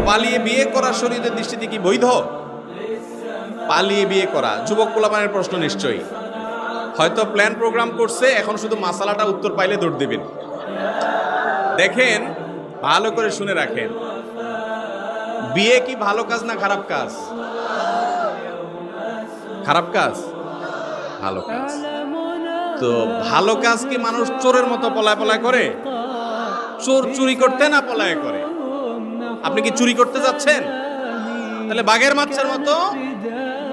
পালিয়ে বিয়ে করা শরীয়তের দৃষ্টিতে কি বৈধ? পালিয়ে বিয়ে করা যুবক পোলাপানের প্রশ্ন নিশ্চয়ই। হয়তো প্ল্যান প্রোগ্রাম করছে, এখন শুধু মাসালাটা উত্তর পাইলে দৌড় দেবেন। দেখেন, ভালো করে শুনে রাখেন, বিয়ে কি ভালো কাজ না খারাপ কাজ? খারাপ কাজ? ভালো কাজ। তো ভালো কাজ কি মানুষ চোরের মতো পলায় পলায় করে? চোর চুরি করতে না পলায় করে? আপনি কি চুরি করতে যাচ্ছেন? তাহলে বাঘের বাচ্চার মতো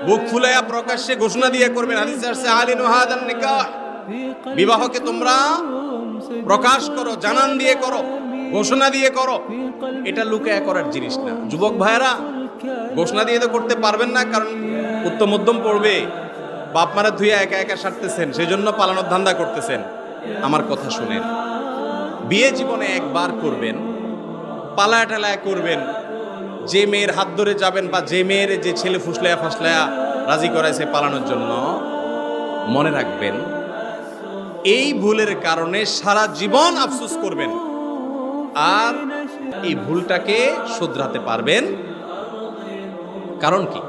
বুক ফুলাইয়া প্রকাশ্যে ঘোষণা দিয়ে করবেন। হাদিসে আসছে আলিনু হাদান নিকাহ, বিবাহকে তোমরা প্রকাশ করো, জানান দিয়ে করো, ঘোষণা দিয়ে করো। এটা লুকায়া করার জিনিস না। যুবক ভাইয়েরা, ঘোষণা দিয়ে তো করতে পারবেন না, কারণ উত্তম মধ্যম পড়বে, বাপ মারা ধুইয়া একা একা সারতেছেন, সেই জন্য পালানোর ধান্দা করতেছেন। আমার কথা শুনেন, বিয়ে জীবনে একবার করবেন, পালায়া টালায়া করবেন। যে মেয়ের হাত ধরে যাবেন বা যে মেয়ের যে ছেলে ফুসলায়া ফাসলায়া রাজি করাইছে পালানোর জন্য, মনে রাখবেন এই ভুলের কারণে সারা জীবন আফসোস করবেন, আর এই ভুলটাকে শুধরাতে পারবেন। কারণ কি?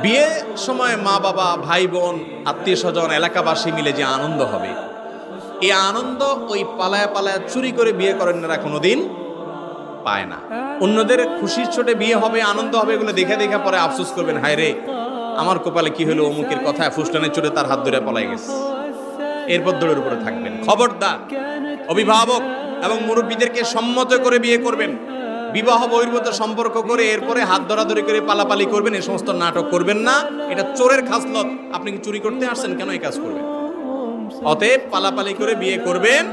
বিয়ে সময় মা বাবা, ভাই বোন, আত্মীয় স্বজন, এলাকাবাসী মিলে যে আনন্দ হবে, এই আনন্দ ওই পালায়া পালায়া চুরি করে বিয়ে করেন না কোনোদিন পায় না। অন্যদের খুশির ছোটে বিয়ে হবে, আনন্দ হবে, এগুলো দেখে দেখে পরে আফসোস করবেন, হায় রে আমার কপালে কি হলো, অমুকের কথায় ফুসলানের চোটে তার হাত ধরে পলাই গেছে। এরপর দৌড়ের উপরে থাকবেন। খবরদার, অভিভাবক এবং মুরব্বীদেরকে সম্মত করে বিয়ে করবেন। বিবাহ বহির্ভূত সম্পর্ক করে এরপরে হাত ধরাধরি করে পালাপালি করবেন, এই সমস্ত নাটক করবেন না। এটা চোরের খাসলত। আপনি কি চুরি করতে আসছেন? কেন এই কাজ করবেন? অতএব পালাপালি করে বিয়ে করবেন